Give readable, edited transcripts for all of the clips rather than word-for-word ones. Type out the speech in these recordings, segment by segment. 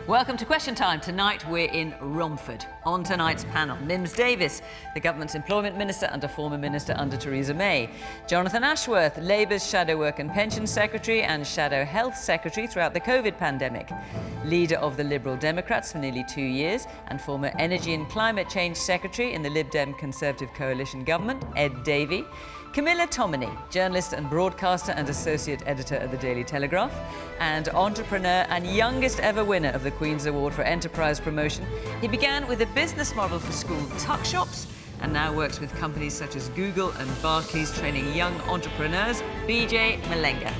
Welcome to Question Time. Tonight we're in Romford. On tonight's panel, Mims Davies, the government's employment minister under former minister under Theresa May. Jonathan Ashworth, Labour's shadow work and pension secretary and shadow health secretary throughout the COVID pandemic. Leader of the Liberal Democrats for nearly 2 years and former energy and climate change secretary in the Lib Dem Conservative coalition government, Ed Davey. Camilla Tominey, journalist and broadcaster and associate editor at the Daily Telegraph, and entrepreneur and youngest ever winner of the Queen's Award for Enterprise Promotion. He began with a business model for school tuck shops and now works with companies such as Google and Barclays training young entrepreneurs. Bejay Mulenga.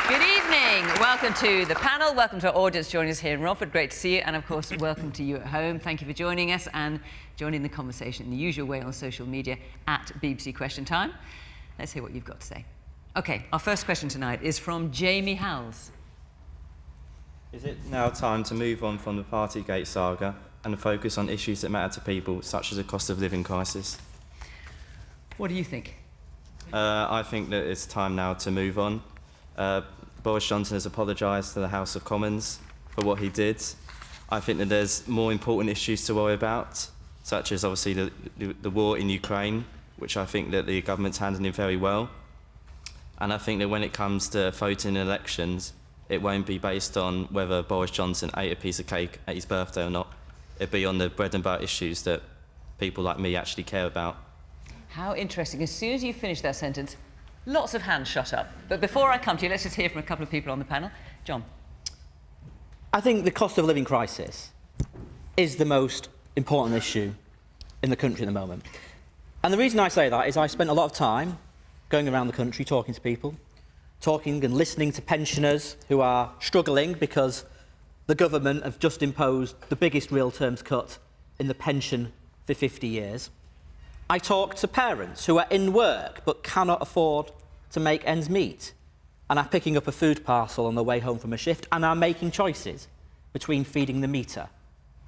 Good evening. Welcome to the panel. Welcome to our audience joining us here in Romford. Great to see you. And of course, welcome to you at home. Thank you for joining us and joining the conversation in the usual way on social media at BBC Question Time. Let's hear what you've got to say. OK, our first question tonight is from Jamie Howells. Is it now time to move on from the Partygate saga and focus on issues that matter to people, such as the cost of living crisis? What do you think? I think that it's time now to move on. Boris Johnson has apologised to the House of Commons for what he did. I think that there's more important issues to worry about, such as obviously the war in Ukraine, which I think that the government's handling very well. And I think that when it comes to voting in elections, it won't be based on whether Boris Johnson ate a piece of cake at his birthday or not. It'll be on the bread and butter issues that people like me actually care about. How interesting. As soon as you finish that sentence, lots of hands shot up. But before I come to you, let's just hear from a couple of people on the panel. John. I think the cost of living crisis is the most important issue in the country at the moment. And the reason I say that is I spent a lot of time going around the country talking to people, talking and listening to pensioners who are struggling because the government have just imposed the biggest real terms cut in the pension for 50 years. I talked to parents who are in work but cannot afford to make ends meet and are picking up a food parcel on their way home from a shift and are making choices between feeding the meter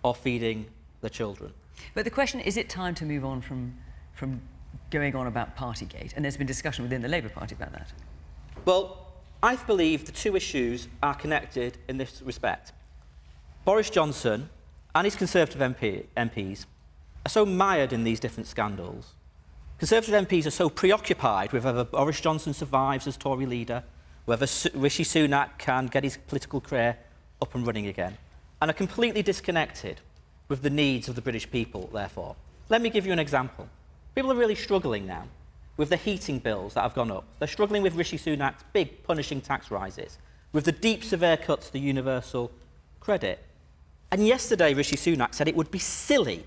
or feeding the children. But the question, is it time to move on from going on about Partygate? And there's been discussion within the Labour Party about that. Well, I believe the two issues are connected in this respect. Boris Johnson and his Conservative MPs are so mired in these different scandals. Conservative MPs are so preoccupied with whether Boris Johnson survives as Tory leader, whether Rishi Sunak can get his political career up and running again, and are completely disconnected with the needs of the British people, therefore. Let me give you an example. People are really struggling now with the heating bills that have gone up. They're struggling with Rishi Sunak's big punishing tax rises, with the deep, severe cuts to the universal credit. And yesterday, Rishi Sunak said it would be silly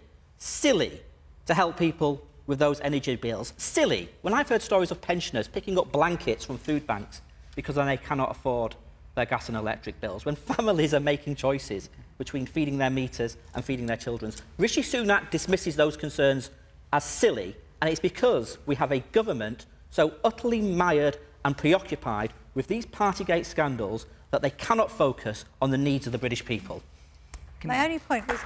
to help people with those energy bills. Silly. When I've heard stories of pensioners picking up blankets from food banks because they cannot afford their gas and electric bills, when families are making choices between feeding their meters and feeding their children, Rishi Sunak dismisses those concerns as silly, and it's because we have a government so utterly mired and preoccupied with these Partygate scandals that they cannot focus on the needs of the British people. My only point was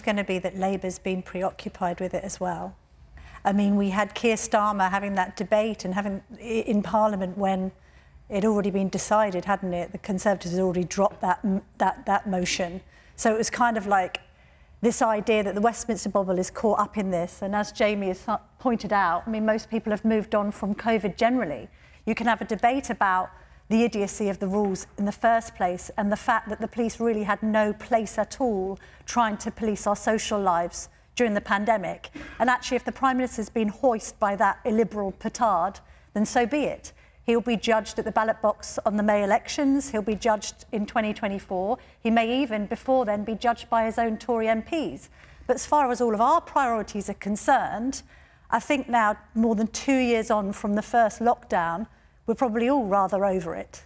going to be that Labour's been preoccupied with it as well. I mean, we had Keir Starmer having that debate and having in Parliament when it had already been decided, hadn't it? The Conservatives had already dropped that motion. So it was kind of like this idea that the Westminster bubble is caught up in this. And as Jamie has pointed out, I mean, most people have moved on from COVID generally. You can have a debate about the idiocy of the rules in the first place and the fact that the police really had no place at all trying to police our social lives during the pandemic. And actually, if the Prime Minister's been hoisted by that illiberal petard, then so be it. He'll be judged at the ballot box on the May elections. He'll be judged in 2024. He may even, before then, be judged by his own Tory MPs. But as far as all of our priorities are concerned, I think now, more than 2 years on from the first lockdown, we're probably all rather over it.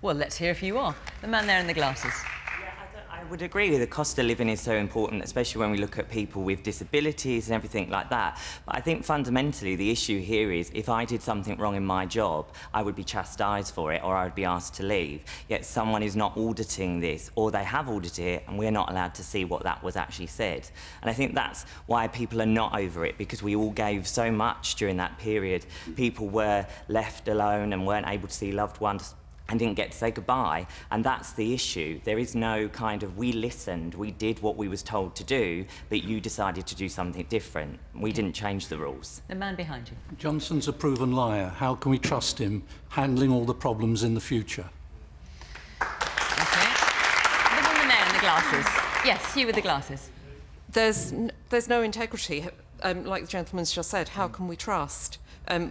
Well, let's hear if you are. The man there in the glasses. Yeah, I would agree the cost of living is so important, especially when we look at people with disabilities and everything like that. But I think fundamentally the issue here is if I did something wrong in my job, I would be chastised for it or I would be asked to leave. Yet someone is not auditing this, or they have audited it and we're not allowed to see what that was actually said. And I think that's why people are not over it, because we all gave so much during that period. People were left alone and weren't able to see loved ones and didn't get to say goodbye, and that's the issue. There is no kind of, we listened, we did what we was told to do, but you decided to do something different. We didn't change the rules. The man behind you. Johnson's a proven liar. How can we trust him handling all the problems in the future? Okay. The woman there in the glasses. Yes, you with the glasses. There's no integrity. Like the gentleman's just said, how can we trust?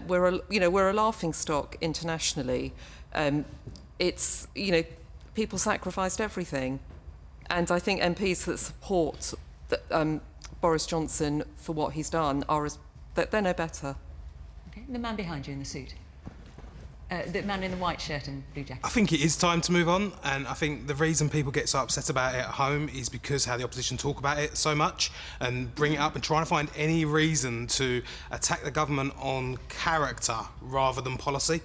We're a laughingstock internationally. It's, people sacrificed everything. And I think MPs that support Boris Johnson for what he's done they're no better. Okay. The man behind you in the suit. The man in the white shirt and blue jacket. I think it is time to move on, and I think the reason people get so upset about it at home is because how the opposition talk about it so much and bring it up and trying to find any reason to attack the government on character rather than policy.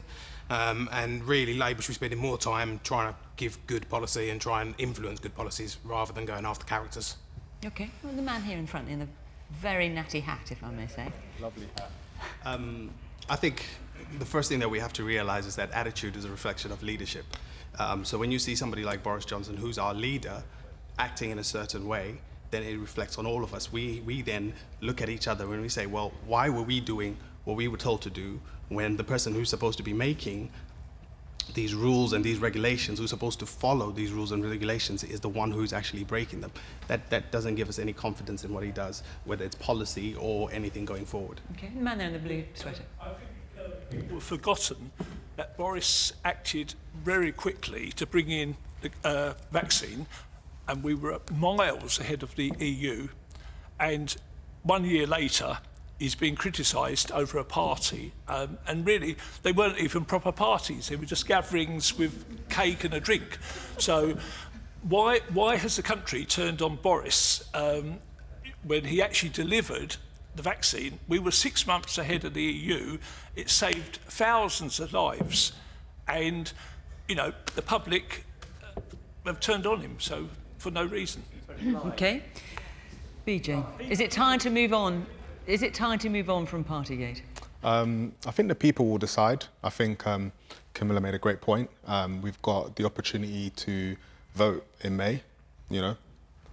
And really, Labour should be spending more time trying to give good policy and try and influence good policies rather than going after characters. Okay. Well, the man here in front in the very natty hat, if I may say. Lovely hat. I think the first thing that we have to realise is that attitude is a reflection of leadership. So when you see somebody like Boris Johnson, who's our leader, acting in a certain way, then it reflects on all of us. We then look at each other and we say, well, why were we doing what we were told to do when the person who's supposed to be making these rules and these regulations, who's supposed to follow these rules and regulations, is the one who's actually breaking them? That doesn't give us any confidence in what he does, whether it's policy or anything going forward. Okay, the man there in the blue sweater. I think people have forgotten that Boris acted very quickly to bring in the vaccine, and we were miles ahead of the EU. And 1 year later, he's being criticised over a party, and really, they weren't even proper parties. They were just gatherings with cake and a drink. So why has the country turned on Boris when he actually delivered the vaccine? We were 6 months ahead of the EU. It saved thousands of lives. And, the public have turned on him, so for no reason. Okay. Bejay, is it time to move on? Is it time to move on from Partygate? I think the people will decide. I think Camilla made a great point. We've got the opportunity to vote in May,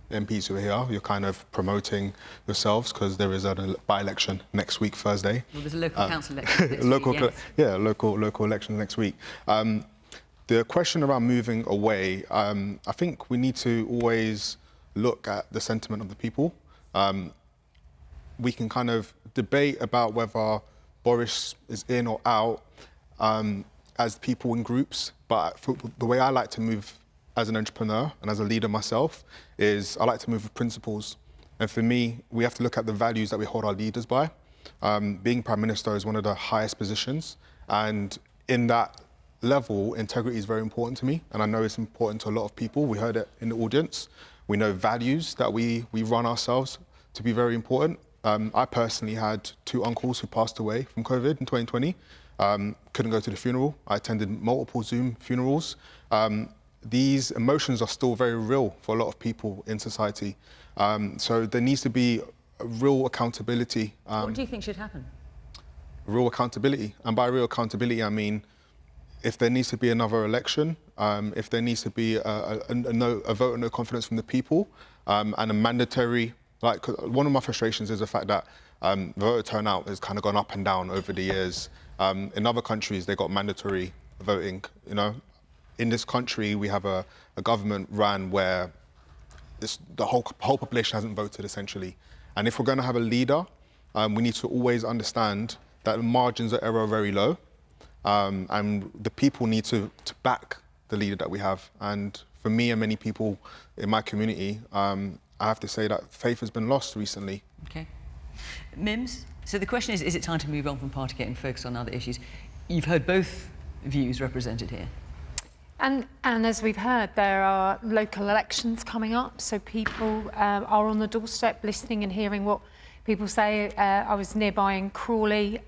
MPs who are here, you're kind of promoting yourselves because there is a by-election next week, Thursday. Well, there's a local council election next week, yes. Yeah, local election next week. The question around moving away, I think we need to always look at the sentiment of the people. We can kind of debate about whether Boris is in or out as people in groups, but the way I like to move as an entrepreneur and as a leader myself is I like to move with principles. And for me, we have to look at the values that we hold our leaders by. Being Prime Minister is one of the highest positions, and in that level, integrity is very important to me, and I know it's important to a lot of people. We heard it in the audience. We know values that we run ourselves to be very important. I personally had 2 uncles who passed away from COVID in 2020. Couldn't go to the funeral. I attended multiple Zoom funerals. These emotions are still very real for a lot of people in society. So there needs to be a real accountability. What do you think should happen? Real accountability. And by real accountability, I mean, if there needs to be another election, if there needs to be a vote of no confidence from the people, and a mandatory, one of my frustrations is the fact that voter turnout has kind of gone up and down over the years. In other countries, they got mandatory voting, In this country, we have a government ran where the whole population hasn't voted, essentially. And if we're going to have a leader, we need to always understand that the margins of error are very low, and the people need to back the leader that we have. And for me and many people in my community, I have to say that faith has been lost recently. Okay. Mims, so the question is it time to move on from Partygate and focus on other issues? You've heard both views represented here. And as we've heard, there are local elections coming up, so people are on the doorstep listening and hearing what people say. I was nearby in Crawley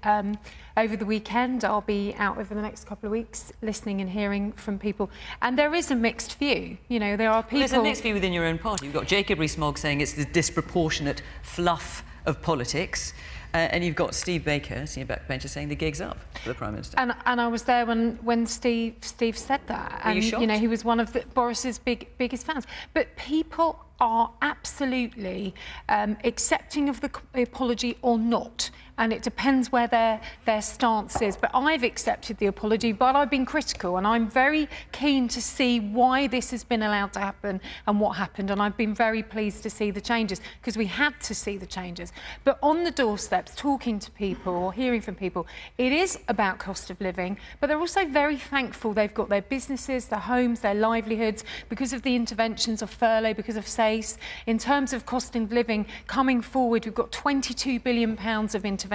over the weekend. I'll be out over the next couple of weeks listening and hearing from people. And there is a mixed view. You know, there are people... Well, there's a mixed view within your own party. You've got Jacob Rees-Mogg saying it's the disproportionate fluff of politics. And you've got Steve Baker, senior backbencher, saying the gig's up for the Prime Minister. And I was there when Steve said that. Were you shocked? You know, he was one of Boris's biggest fans. But people are absolutely accepting of the apology or not. And it depends where their stance is. But I've accepted the apology, but I've been critical, and I'm very keen to see why this has been allowed to happen and what happened. And I've been very pleased to see the changes, because we had to see the changes. But on the doorsteps, talking to people or hearing from people, it is about cost of living, but they're also very thankful they've got their businesses, their homes, their livelihoods, because of the interventions of furlough, because of SACE. In terms of cost of living, coming forward, we've got £22 billion of interventions,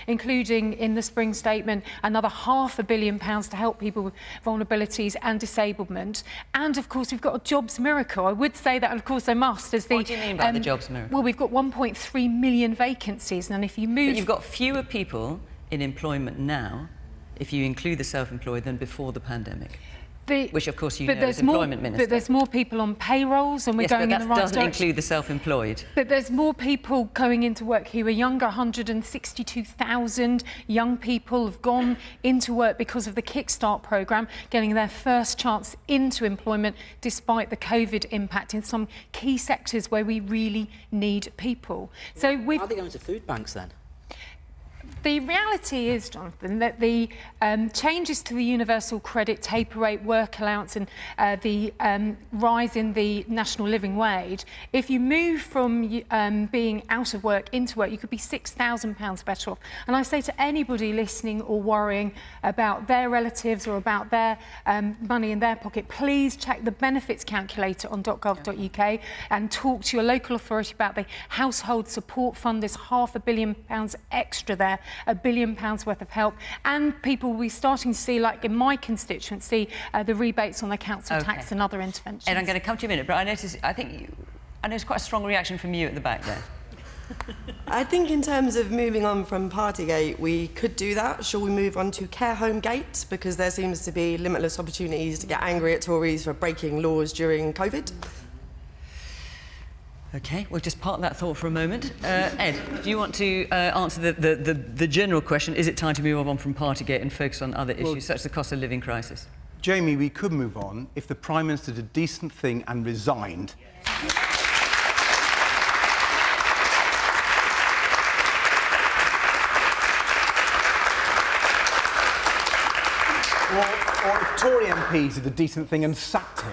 including in the spring statement another £500 million to help people with vulnerabilities and disablement. And of course we've got a jobs miracle. I would say that, and of course I must, as the... What do you mean by the jobs miracle? Well, we've got 1.3 million vacancies, and if you move... But you've got fewer people in employment now, if you include the self-employed, than before the pandemic. Which, of course, you know as Employment Minister. But there's more people on payrolls, and we're going in the right direction. Yes, but that doesn't include the self-employed. But there's more people going into work who are younger. 162,000 young people have gone into work because of the Kickstart programme, getting their first chance into employment despite the COVID impact in some key sectors where we really need people. So Why are they going to food banks then? The reality is, Jonathan, that the changes to the universal credit taper rate, work allowance and the rise in the national living wage, if you move from being out of work into work, you could be £6,000 better off. And I say to anybody listening or worrying about their relatives or about their money in their pocket, please check the benefits calculator on .gov.uk and talk to your local authority about the household support fund. There's £500 million extra there. £1 billion worth of help, and people will be starting to see, like in my constituency, the rebates on their council tax and other interventions. And I'm going to come to you in a minute, but I noticed quite a strong reaction from you at the back there. I think in terms of moving on from Partygate, we could do that. Shall we move on to Care Home Gate? Because there seems to be limitless opportunities to get angry at Tories for breaking laws during COVID. OK, we'll just park that thought for a moment. Ed, do you want to answer the general question, is it time to move on from Partygate and focus on other issues, such as the cost of living crisis? Jamie, we could move on if the Prime Minister did a decent thing and resigned. Or if Tory MPs did a decent thing and sacked him.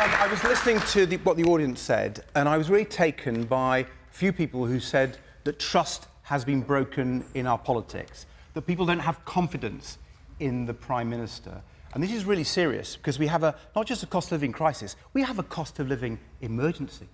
I was listening to what the audience said, and I was really taken by a few people who said that trust has been broken in our politics, that people don't have confidence in the Prime Minister. And this is really serious, because we have not just a cost of living crisis, we have a cost of living emergency.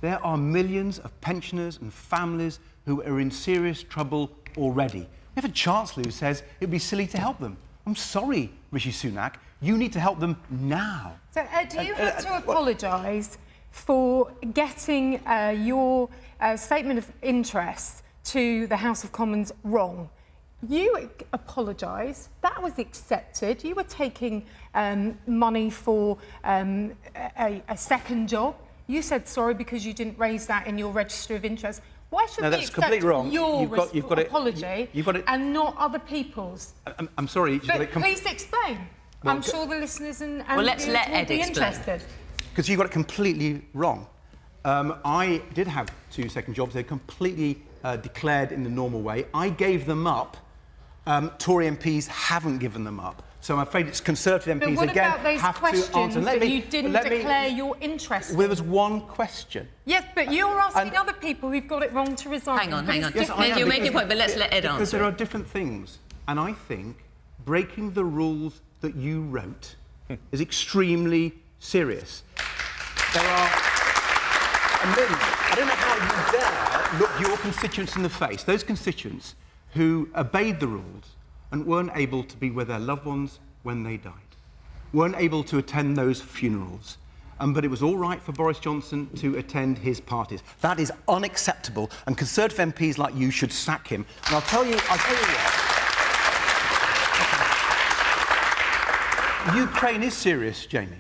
There are millions of pensioners and families who are in serious trouble already. We have a Chancellor who says it would be silly to help them. I'm sorry, Rishi Sunak, you need to help them now. So, Ed, do you have to apologise for getting your statement of interest to the House of Commons wrong? You apologise. That was accepted. You were taking money for a second job. You said sorry because you didn't raise that in your register of interest. Why should we accept your apology and not other people's? I'm sorry. Please explain. Well, I'm sure the listeners and well, let's let Ed be explain. Interested. Because you got it completely wrong. I did have 2 second jobs. They're completely declared in the normal way. I gave them up. Tory MPs haven't given them up. So I'm afraid it's Conservative MPs again have to answer. That you didn't declare your interest in? Well, there was one question. Yes, but you're asking other people who've got it wrong to resign. Hang on. Yes, you're making a point, but let's let Ed answer. Because there are different things. And I think breaking the rules that you wrote is extremely serious. There are... And then, I don't know how you dare look your constituents in the face. Those constituents who obeyed the rules and weren't able to be with their loved ones when they died, weren't able to attend those funerals. But it was all right for Boris Johnson to attend his parties. That is unacceptable, and Conservative MPs like you should sack him. And I'll tell you what. Ukraine is serious, Jamie.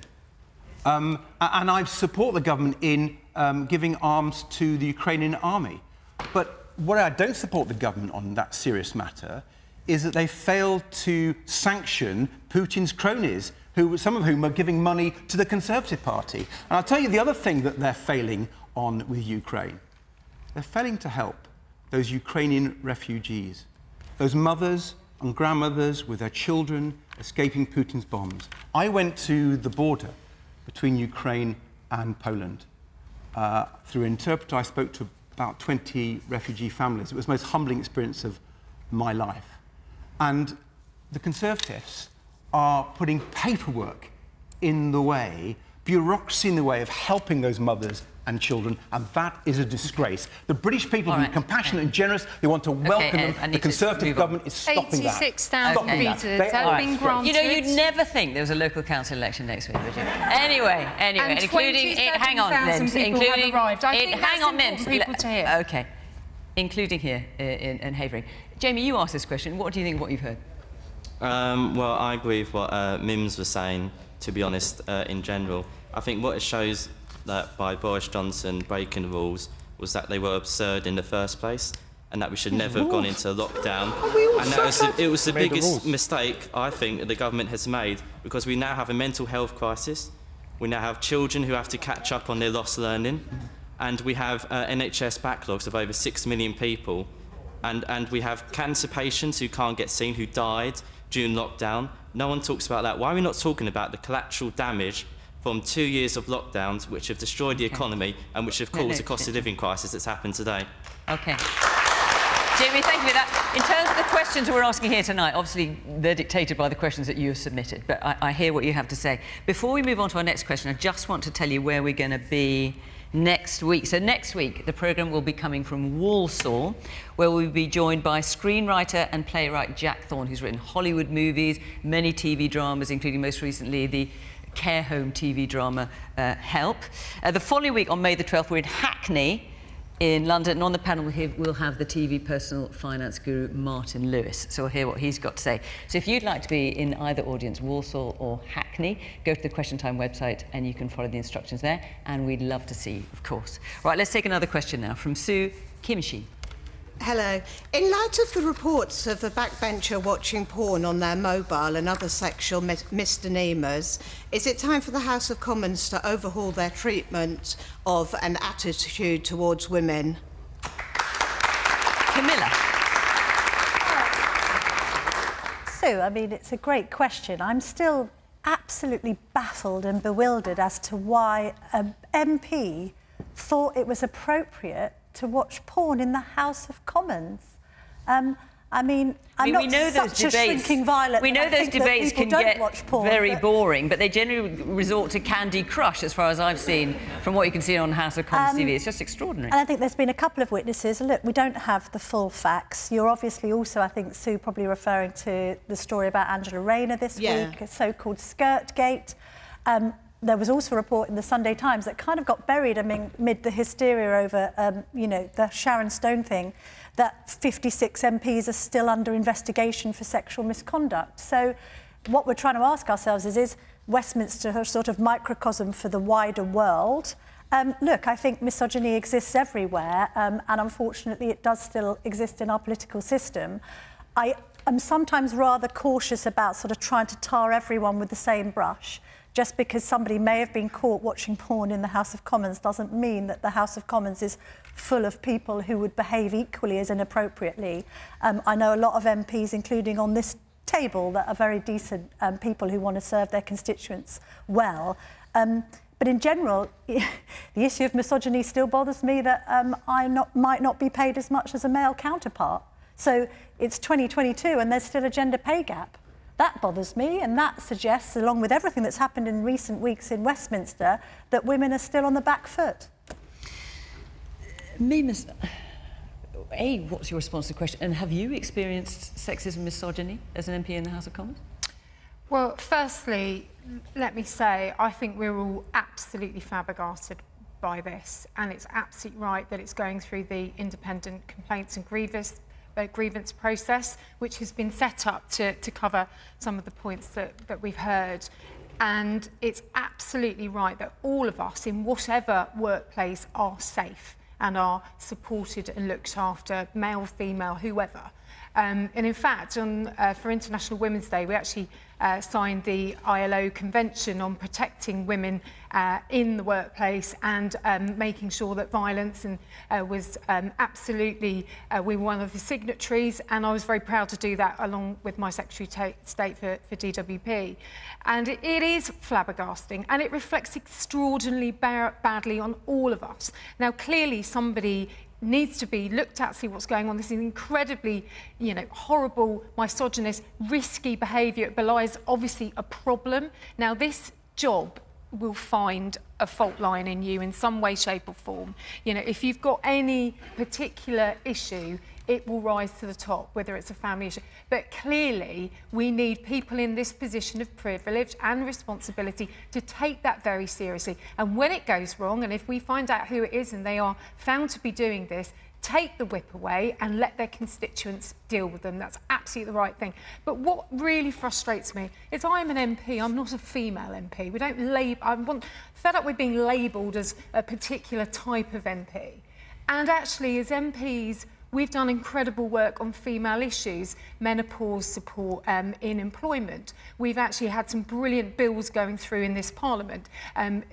And I support the government in giving arms to the Ukrainian army. But what I don't support the government on that serious matter is that they failed to sanction Putin's cronies, some of whom are giving money to the Conservative Party. And I'll tell you the other thing that they're failing on with Ukraine. They're failing to help those Ukrainian refugees, those mothers and grandmothers with their children escaping Putin's bombs. I went to the border between Ukraine and Poland. Through an interpreter, I spoke to about 20 refugee families. It was the most humbling experience of my life. And the Conservatives are putting paperwork in the way, bureaucracy in the way of helping those mothers and children, and that is a disgrace. The British people are compassionate and generous. They want to welcome them. The Conservative government is stopping that. 86,000 visas have been granted. You know, you'd never think there was a local council election next week, would you? Anyway, and including hang on, Mims, including arrived. I think hang on, Mims. People to hear. Okay, including here in Havering. Jamie, you asked this question. What do you think of what you've heard? Well, I agree with what Mims was saying, to be honest, in general. I think what it shows that by Boris Johnson breaking the rules was that they were absurd in the first place, and that we should never have gone into lockdown. And that it was the biggest mistake, I think, that the government has made, because we now have a mental health crisis, we now have children who have to catch up on their lost learning, and we have NHS backlogs of over 6 million people, and we have cancer patients who can't get seen, who died during lockdown. No one talks about that. Why are we not talking about the collateral damage from 2 years of lockdowns which have destroyed the economy and which have caused the cost of living crisis that's happened today? Okay. Jamie, thank you for that. In terms of the questions we're asking here tonight, obviously they're dictated by the questions that you have submitted, but I hear what you have to say. Before we move on to our next question, I just want to tell you where we're going to be next week. So next week, the programme will be coming from Walsall, where we'll be joined by screenwriter and playwright Jack Thorne, who's written Hollywood movies, many TV dramas, including most recently the care home TV drama Help. The following week, on May the 12th, we're in Hackney in London, and on the panel we'll have the TV personal finance guru Martin Lewis, so we'll hear what he's got to say. So if you'd like to be in either audience, Walsall or Hackney, go to the Question Time website and you can follow the instructions there, and we'd love to see you, of course. Right, let's take another question now from Sue Kimchi. Hello. In light of the reports of the backbencher watching porn on their mobile and other sexual misdemeanours, is it time for the House of Commons to overhaul their treatment of an attitude towards women? Camilla. Sue, I mean, it's a great question. I'm still absolutely baffled and bewildered as to why an MP thought it was appropriate to watch porn in the House of Commons. I mean, I'm not such a shrinking violet. We know those debates can get very boring, but they generally resort to Candy Crush, as far as I've seen, from what you can see on House of Commons TV. It's just extraordinary. And I think there's been a couple of witnesses. Look, we don't have the full facts. You're obviously also, I think, Sue, probably referring to the story about Angela Rayner this week, a so-called Skirtgate. There was also a report in the Sunday Times that kind of got buried amid the hysteria over, you know, the Sharon Stone thing, that 56 MPs are still under investigation for sexual misconduct. So what we're trying to ask ourselves is Westminster a sort of microcosm for the wider world? Look, I think misogyny exists everywhere, and unfortunately it does still exist in our political system. I am sometimes rather cautious about sort of trying to tar everyone with the same brush. Just because somebody may have been caught watching porn in the House of Commons doesn't mean that the House of Commons is full of people who would behave equally as inappropriately. I know a lot of MPs, including on this table, that are very decent people who want to serve their constituents well. But in general, the issue of misogyny still bothers me, that I might not be paid as much as a male counterpart. So it's 2022 and there's still a gender pay gap. That bothers me, and that suggests, along with everything that's happened in recent weeks in Westminster, that women are still on the back foot. Mims, what's your response to the question? And have you experienced sexism and misogyny as an MP in the House of Commons? Well, firstly, let me say, I think we're all absolutely flabbergasted by this, and it's absolutely right that it's going through the independent complaints and grievance process, which has been set up to cover some of the points that we've heard. And it's absolutely right that all of us, in whatever workplace, are safe and are supported and looked after, male, female, whoever. And in fact, for International Women's Day, we actually signed the ILO Convention on protecting women in the workplace and making sure that violence was absolutely, we were one of the signatories, and I was very proud to do that along with my Secretary of State for DWP. And it is flabbergasting, and it reflects extraordinarily badly on all of us. Now, clearly somebody needs to be looked at, see what's going on. This is incredibly, horrible, misogynist, risky behaviour. It belies, obviously, a problem. Now, this job will find a fault line in you in some way, shape or form. If you've got any particular issue, it will rise to the top, whether it's a family issue. But clearly, we need people in this position of privilege and responsibility to take that very seriously. And when it goes wrong, and if we find out who it is and they are found to be doing this, take the whip away and let their constituents deal with them. That's absolutely the right thing. But what really frustrates me is I'm an MP, I'm not a female MP. We don't label, I'm fed up with being labelled as a particular type of MP. And actually, as MPs, we've done incredible work on female issues, menopause support in employment. We've actually had some brilliant bills going through in this Parliament,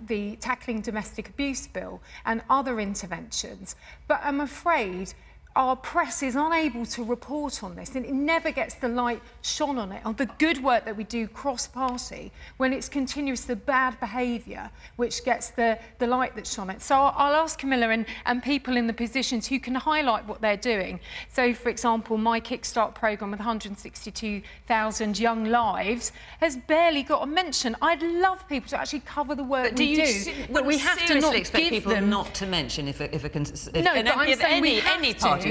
the Tackling Domestic Abuse Bill and other interventions. But I'm afraid our press is unable to report on this, and it never gets the light shone on it, on the good work that we do cross-party, when it's continuous, the bad behaviour which gets the light that's shone on it. So I'll ask Camilla and people in the positions who can highlight what they're doing. So, for example, my Kickstart programme with 162,000 young lives has barely got a mention. I'd love people to actually cover the work we do, but we have to not expect give people them... not to mention if an MP of any party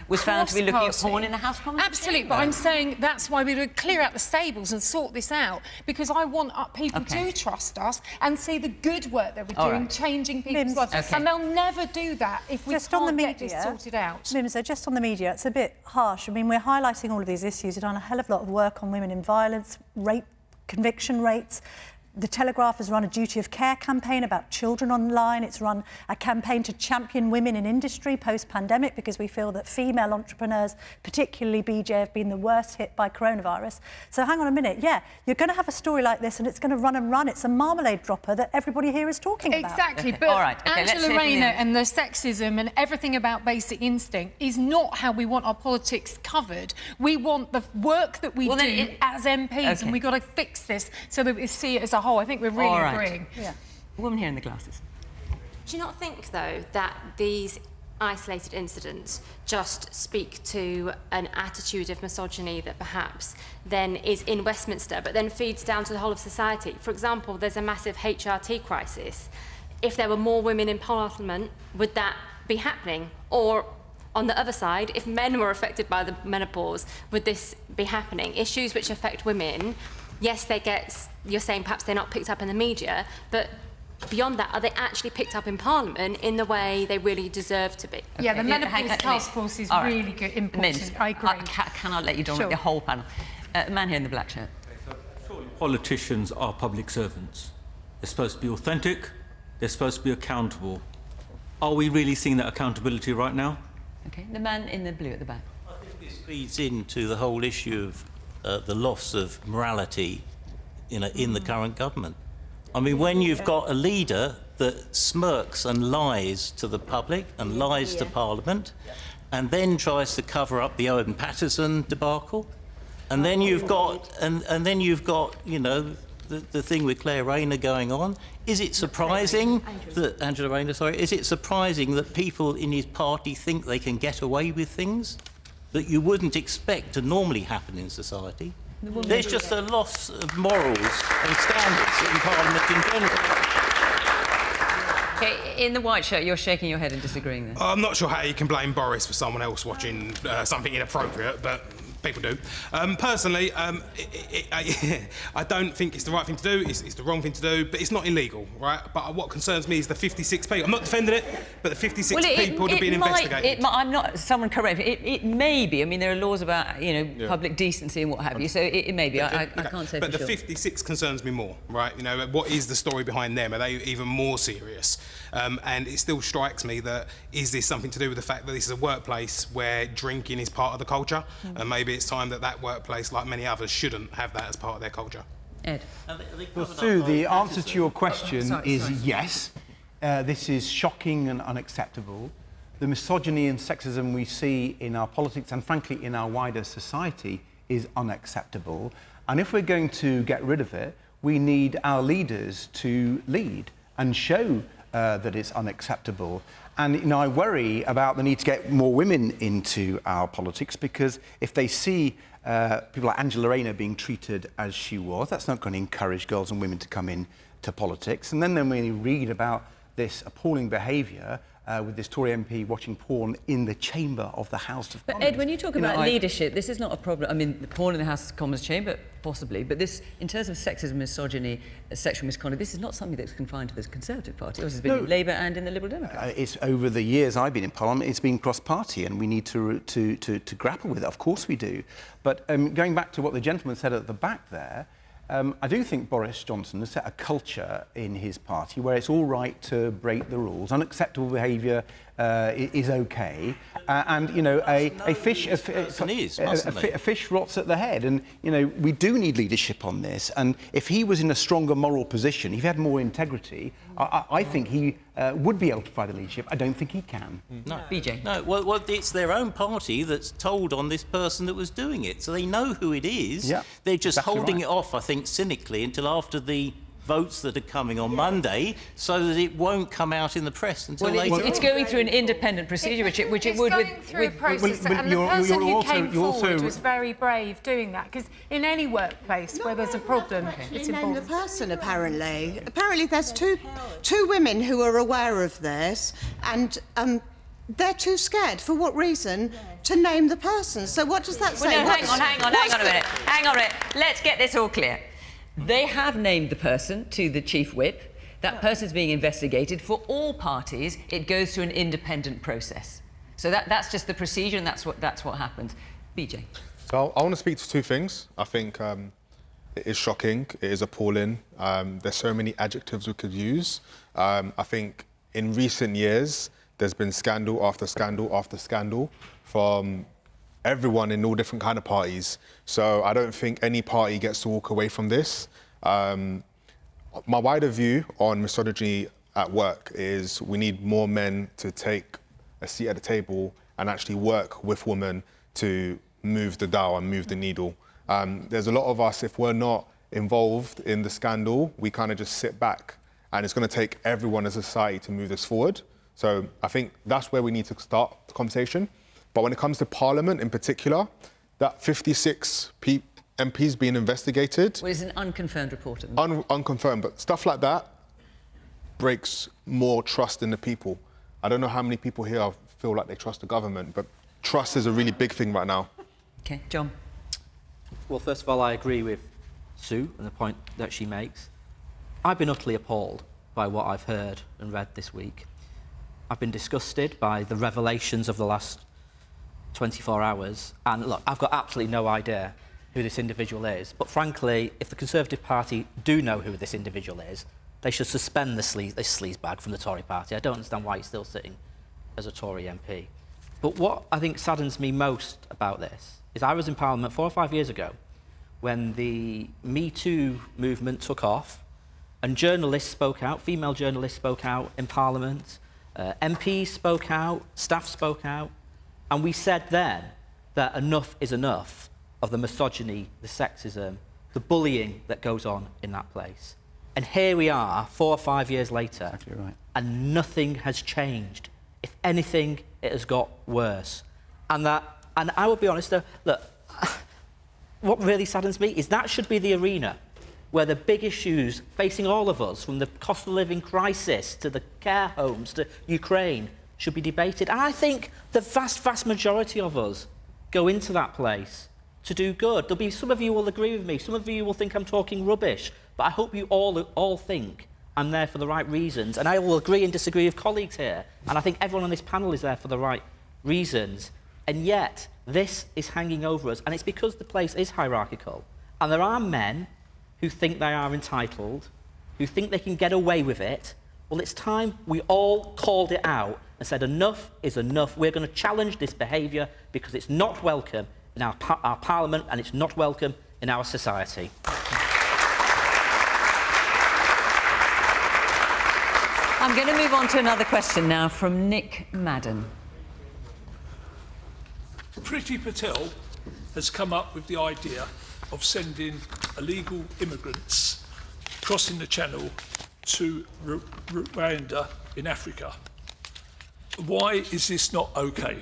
was found to be looking at porn in the House of Commons. Absolutely, but I'm saying that's why we would clear out the stables and sort this out, because I want people to trust us and see the good work that we're doing, changing people's lives. And they'll never do that if we can't get this sorted out. Mims, just on the media, it's a bit harsh. I mean, we're highlighting all of these issues. We've done a hell of a lot of work on women in violence, rape, conviction rates. The Telegraph has run a duty of care campaign about children online. It's run a campaign to champion women in industry post-pandemic, because we feel that female entrepreneurs, particularly Bejay, have been the worst hit by coronavirus. So hang on a minute. Yeah, you're going to have a story like this and it's going to run and run. It's a marmalade dropper that everybody here is talking about. Exactly, but Angela Rayner and the sexism and everything about basic instinct is not how we want our politics covered. We want the work that we do as MPs, and we've got to fix this so that we see it as a whole. I think we're really agreeing. Yeah. A woman here in the glasses. Do you not think, though, that these isolated incidents just speak to an attitude of misogyny that perhaps then is in Westminster, but then feeds down to the whole of society? For example, there's a massive HRT crisis. If there were more women in Parliament, would that be happening? Or, on the other side, if men were affected by the menopause, would this be happening? Issues which affect women, yes, you're saying perhaps they're not picked up in the media, but beyond that, are they actually picked up in Parliament in the way they really deserve to be? Okay. Yeah, the menopause task force is really good, important. Mims, I agree. Can I let you dominate the whole panel? Man here in the black shirt. Surely politicians are public servants. They're supposed to be authentic, they're supposed to be accountable. Are we really seeing that accountability right now? Okay, the man in the blue at the back. I think this feeds into the whole issue of the loss of morality in the current government. I mean, when you've got a leader that smirks and lies to the public and lies to Parliament, and then tries to cover up the Owen Paterson debacle, and then you've got the thing with Claire Rayner going on. Is it surprising that Angela Rayner? Sorry, is it surprising that people in his party think they can get away with things that you wouldn't expect to normally happen in society? There's just a loss of morals and standards in Parliament in general. Okay, in the white shirt, you're shaking your head and disagreeing there. I'm not sure how you can blame Boris for someone else watching something inappropriate, but people do. Personally, I don't think it's the right thing to do. It's the wrong thing to do, but it's not illegal, right? But what concerns me is the 56 people. I'm not defending it, but the 56 people that are being investigated. I'm not. Someone correct me. It may be. I mean, there are laws about public decency and what have you. So it may be. I can't say but for sure. But the 56 concerns me more, right? You know, what is the story behind them? Are they even more serious? And it still strikes me that is this something to do with the fact that this is a workplace where drinking is part of the culture, and maybe it's time that workplace, like many others, shouldn't have that as part of their culture. Ed. Well, Sue, the answer to your question is yes. This is shocking and unacceptable. The misogyny and sexism we see in our politics and, frankly, in our wider society is unacceptable. And if we're going to get rid of it, we need our leaders to lead and show that it's unacceptable. And you know, I worry about the need to get more women into our politics, because if they see people like Angela Rayner being treated as she was, that's not going to encourage girls and women to come into politics. And then when we read about this appalling behaviour with this Tory MP watching porn in the chamber of the House of Commons. Ed, when you talk about leadership, this is not a problem. I mean, the porn in the House of Commons chamber, possibly, but this, in terms of sexism, misogyny, sexual misconduct, this is not something that's confined to the Conservative Party. This has been in Labour and in the Liberal Democrats. It's over the years I've been in Parliament, it's been cross-party, and we need to grapple with it. Of course we do. But going back to what the gentleman said at the back there, I do think Boris Johnson has set a culture in his party where it's all right to break the rules. Unacceptable behaviour is okay, and you know a fish rots at the head, and you know we do need leadership on this. And if he was in a stronger moral position, if he had more integrity, I think he would be able to provide the leadership. I don't think he can. No, BJ. No, well, it's their own party that's told on this person that was doing it, so they know who it is. Yeah, they're just holding right. it off, I think, cynically until after the votes that are coming on Monday, so that it won't come out in the press until later. It's going through an independent procedure, which it would going through a process, and the person who came forward was very brave doing that, because in any workplace where there's a problem, it's name the important. person, apparently. Apparently there's two women who are aware of this, and they're too scared, for what reason, to name the person. So what does that say? Well, no, hang on a minute. Hang on a minute. Let's get this all clear. They have named the person to the Chief Whip. That person is being investigated. For all parties, it goes through an independent process. So that's just the procedure, and that's what happens. BJ. So I want to speak to two things. I think it is shocking. It is appalling. There's so many adjectives we could use. I think in recent years, there's been scandal after scandal after scandal from everyone in all different kind of parties. So I don't think any party gets to walk away from this. My wider view on misogyny at work is we need more men to take a seat at the table and actually work with women to move the dial and move the needle. There's a lot of us, if we're not involved in the scandal, we kind of just sit back, and it's going to take everyone as a society to move this forward. So I think that's where we need to start the conversation. But when it comes to Parliament in particular, that 56 MPs being investigated... Well, it's an unconfirmed report. Unconfirmed, but stuff like that breaks more trust in the people. I don't know how many people here feel like they trust the government, but trust is a really big thing right now. OK, John. Well, first of all, I agree with Sue and the point that she makes. I've been utterly appalled by what I've heard and read this week. I've been disgusted by the revelations of the last 24 hours. And look, I've got absolutely no idea who this individual is. But frankly, if the Conservative Party do know who this individual is, they should suspend this sleazebag from the Tory party. I don't understand why he's still sitting as a Tory MP. But what I think saddens me most about this is I was in Parliament 4 or 5 years ago when the Me Too movement took off, and journalists spoke out, female journalists spoke out in Parliament, MPs spoke out, staff spoke out, and we said then that enough is enough of the misogyny, the sexism, the bullying that goes on in that place. And here we are, 4 or 5 years later, exactly right. And nothing has changed. If anything, it has got worse. And I will be honest, though, look, what really saddens me is that should be the arena where the big issues facing all of us, from the cost of living crisis to the care homes to Ukraine, should be debated. And I think the vast majority of us go into that place to do good. There'll be some of you will agree with me, some of you will think I'm talking rubbish, but I hope you all think I'm there for the right reasons, and I will agree and disagree with colleagues here, and I think everyone on this panel is there for the right reasons, and yet this is hanging over us, and it's because the place is hierarchical, and there are men who think they are entitled, who think they can get away with it. Well, it's time we all called it out and said enough is enough. We're going to challenge this behaviour because it's not welcome in our parliament and it's not welcome in our society. I'm going to move on to another question now from Nick Madden. Priti Patel has come up with the idea of sending illegal immigrants crossing the channel to Rwanda in Africa. Why is this not okay?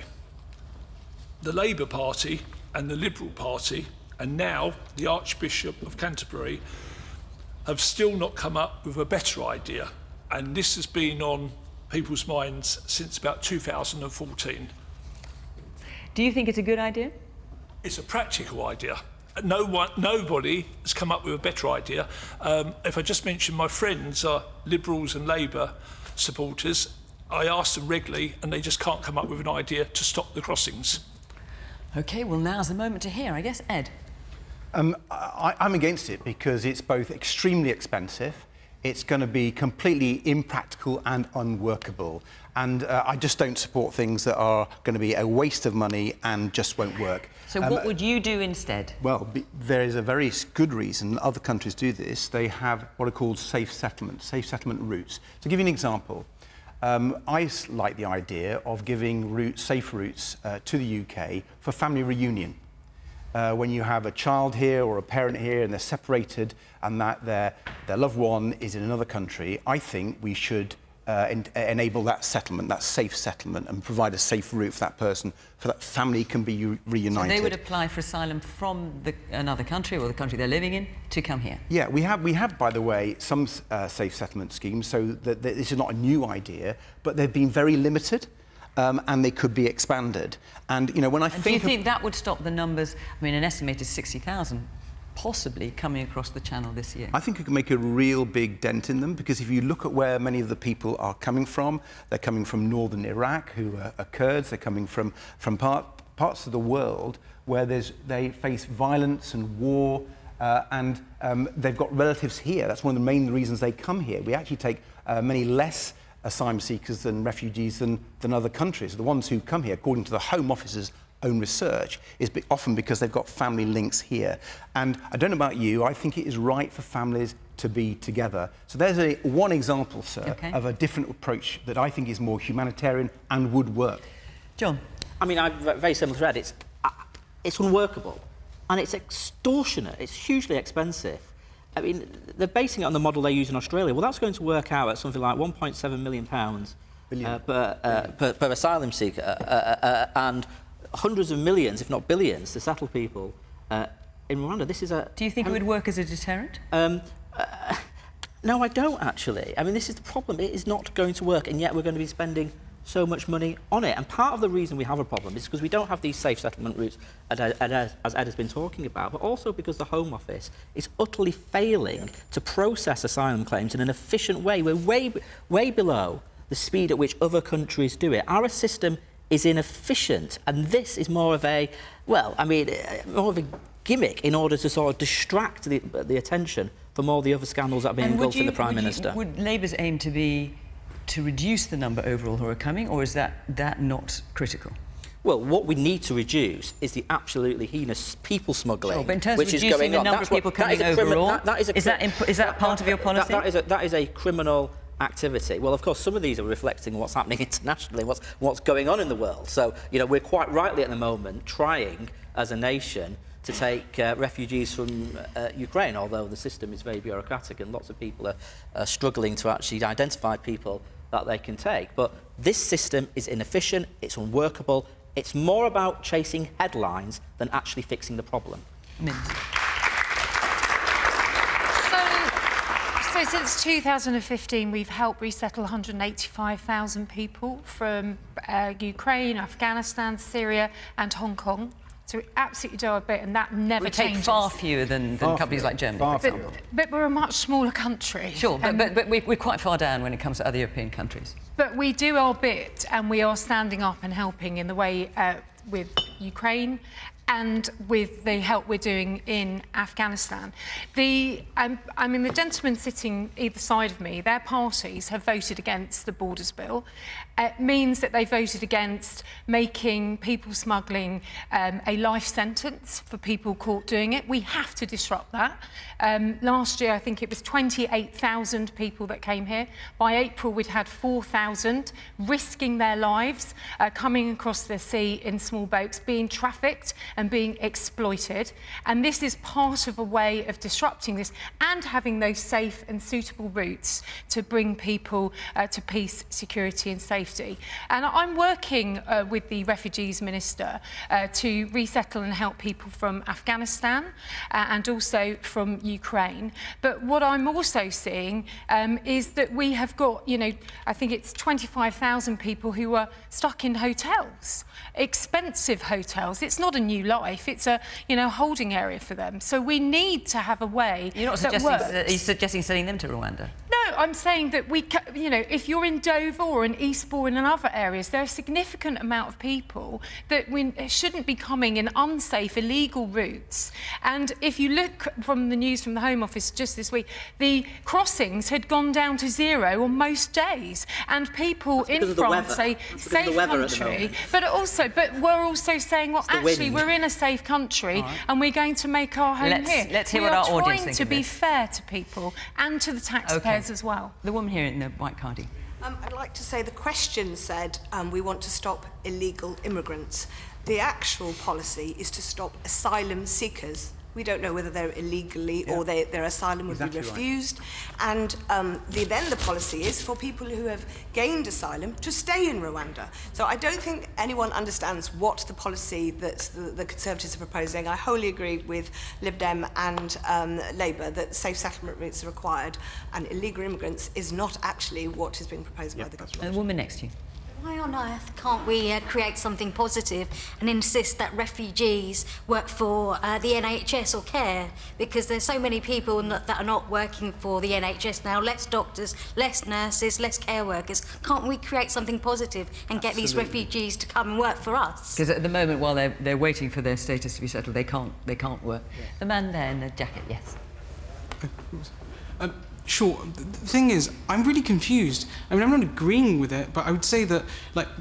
The Labour Party and the Liberal Party, and now the Archbishop of Canterbury, have still not come up with a better idea, and this has been on people's minds since about 2014. Do you think it's a good idea? It's a practical idea. Nobody has come up with a better idea. If I just mention my friends are Liberals and Labour supporters, I ask them regularly and they just can't come up with an idea to stop the crossings. OK, well, now's the moment to hear, I guess. Ed? I'm against it because it's both extremely expensive, it's going to be completely impractical and unworkable. And I just don't support things that are going to be a waste of money and just won't work. So what would you do instead? Well, there is a very good reason other countries do this. They have what are called safe settlement routes. To give you an example, I like the idea of giving safe routes to the UK for family reunion. When you have a child here or a parent here and they're separated and that their loved one is in another country, I think we should enable that settlement, that safe settlement, and provide a safe route for that person, for that family can be reunited. So they would apply for asylum from another country or the country they're living in to come here? Yeah, we have, by the way, some safe settlement schemes, so that this is not a new idea, but they've been very limited. And they could be expanded. And, you know, when I think... Do you think that would stop the numbers? I mean, an estimated 60,000 possibly coming across the channel this year. I think it could make a real big dent in them, because if you look at where many of the people are coming from, they're coming from northern Iraq, who are Kurds, they're coming from parts of the world where they face violence and war, and they've got relatives here. That's one of the main reasons they come here. We actually take many less asylum seekers and refugees than other countries. The ones who come here, according to the Home Office's own research, is often because they've got family links here. And I don't know about you, I think it is right for families to be together. So there's one example, sir, of a different approach that I think is more humanitarian and would work. John? I mean, I'm very similar to Ed. It's unworkable and it's extortionate. It's hugely expensive. I mean, they're basing it on the model they use in Australia. Well, that's going to work out at something like £1.7 million per asylum seeker, and hundreds of millions, if not billions, to settle people in Rwanda. This is a... Do you think it would work as a deterrent? No, I don't, actually. I mean, this is the problem. It is not going to work, and yet we're going to be spending so much money on it. And part of the reason we have a problem is because we don't have these safe settlement routes, as Ed has been talking about, but also because the Home Office is utterly failing to process asylum claims in an efficient way. We're way below the speed at which other countries do it. Our system is inefficient, and this is more of a, well, I mean, more of a gimmick in order to sort of distract the attention from all the other scandals that are being engulfed in the Prime Minister. Would Labour's aim to be to reduce the number overall who are coming, or is that not critical? Well, what we need to reduce is the absolutely heinous people smuggling, sure, but in terms which of is going the on. number of people coming overall, is that part of your policy? That is a criminal activity. Well, of course, some of these are reflecting what's happening internationally, what's going on in the world. So, you know, we're quite rightly at the moment trying, as a nation, to take refugees from Ukraine, although the system is very bureaucratic and lots of people are struggling to actually identify people that they can take. But this system is inefficient, it's unworkable, it's more about chasing headlines than actually fixing the problem. Mims. So So since 2015, we've helped resettle 185,000 people from Ukraine, Afghanistan, Syria and Hong Kong. So we absolutely do our bit, and that never changes. We take far fewer than companies like Germany, for example. But we're a much smaller country. Sure, but we're quite far down when it comes to other European countries. But we do our bit, and we are standing up and helping in the way with Ukraine and with the help we're doing in Afghanistan. The gentlemen sitting either side of me, their parties have voted against the Borders Bill. It means that they voted against making people smuggling a life sentence for people caught doing it. We have to disrupt that. Last year, I think it was 28,000 people that came here. By April, we'd had 4,000 risking their lives, coming across the sea in small boats, being trafficked and being exploited. And this is part of a way of disrupting this and having those safe and suitable routes to bring people to peace, security and safety. And I'm working with the Refugees Minister to resettle and help people from Afghanistan and also from Ukraine. But what I'm also seeing is that we have got, I think it's 25,000 people who are stuck in hotels, expensive hotels. It's not a new life, it's a holding area for them. So we need to have a way. You're not suggesting sending them to Rwanda? No, I'm saying that if you're in Dover or in Eastbourne and other areas, there are a significant amount of people that shouldn't be coming in unsafe, illegal routes. And if you look from the news from the Home Office just this week, the crossings had gone down to 0 on most days. And people in France say safe country, but we're also saying, well, actually, we're in a safe country and we're going to make our home here. Let's hear what our audience think of this. We are trying to be fair to people and to the taxpayers as well. The woman here in the white cardi. I'd like to say the question said we want to stop illegal immigrants. The actual policy is to stop asylum seekers. We don't know whether they're illegally or their asylum would be refused. Right. And then the policy is for people who have gained asylum to stay in Rwanda. So I don't think anyone understands what the policy that the Conservatives are proposing. I wholly agree with Lib Dem and Labour that safe settlement routes are required, and illegal immigrants is not actually what is being proposed by the government. And the woman next to you. Why on earth can't we create something positive and insist that refugees work for the NHS or care? Because there's so many people that are not working for the NHS now, less doctors, less nurses, less care workers. Can't we create something positive and get these refugees to come and work for us? Because at the moment, while they're waiting for their status to be settled, they can't work. Yeah. The man there in the jacket, yes. Sure. The thing is, I'm really confused. I mean, I'm not agreeing with it, but I would say that,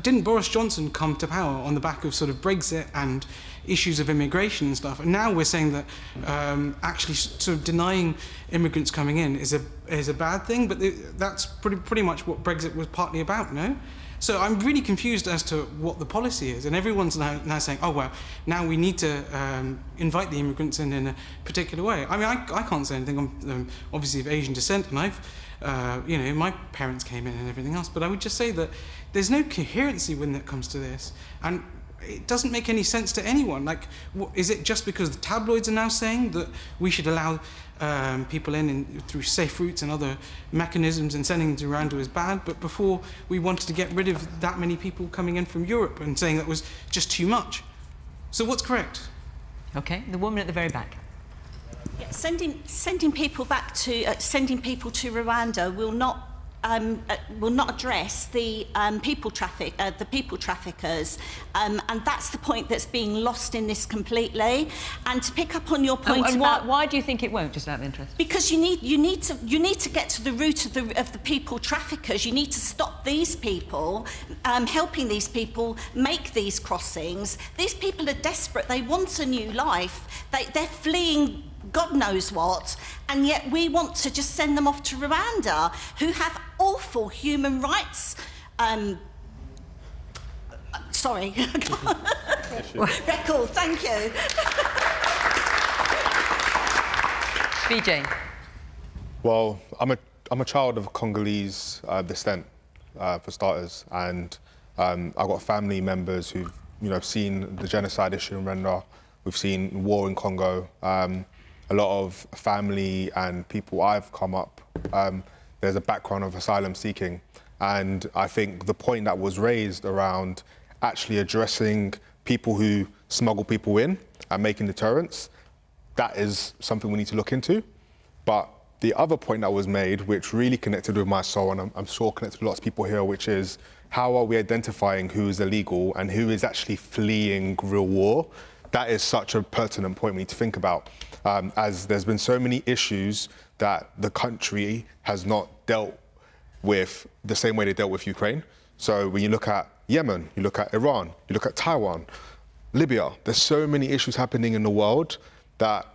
didn't Boris Johnson come to power on the back of sort of Brexit and issues of immigration and stuff? And now we're saying that actually sort of denying immigrants coming in is a bad thing, but that's pretty much what Brexit was partly about, no? So I'm really confused as to what the policy is, and everyone's now saying, oh, well, now we need to invite the immigrants in a particular way. I mean, I can't say anything. I'm obviously of Asian descent, and my parents came in and everything else, but I would just say that there's no coherency when it comes to this, and it doesn't make any sense to anyone. Is it just because the tabloids are now saying that we should allow people in through safe routes and other mechanisms, and sending them to Rwanda is bad, but before we wanted to get rid of that many people coming in from Europe and saying that was just too much? So what's correct? Okay, the woman at the very back. Yeah, sending people to Rwanda will not address the people traffickers, and that's the point that's being lost in this completely. And to pick up on your point about why do you think it won't? Just out of interest. Because you need to get to the root of the people traffickers. You need to stop these people, helping these people make these crossings. These people are desperate. They want a new life. They're fleeing God knows what, and yet we want to just send them off to Rwanda, who have awful human rights. Sorry. Record, thank you. Bejay. Well, I'm a child of Congolese descent, for starters, and I've got family members who've seen the genocide issue in Rwanda. We've seen war in Congo. a lot of family and people I've come up, there's a background of asylum seeking. And I think the point that was raised around actually addressing people who smuggle people in and making deterrents, that is something we need to look into. But the other point that was made, which really connected with my soul, and I'm sure connected with lots of people here, which is how are we identifying who is illegal and who is actually fleeing real war? That is such a pertinent point we need to think about, as there's been so many issues that the country has not dealt with the same way they dealt with Ukraine. So when you look at Yemen, you look at Iran, you look at Taiwan, Libya, there's so many issues happening in the world that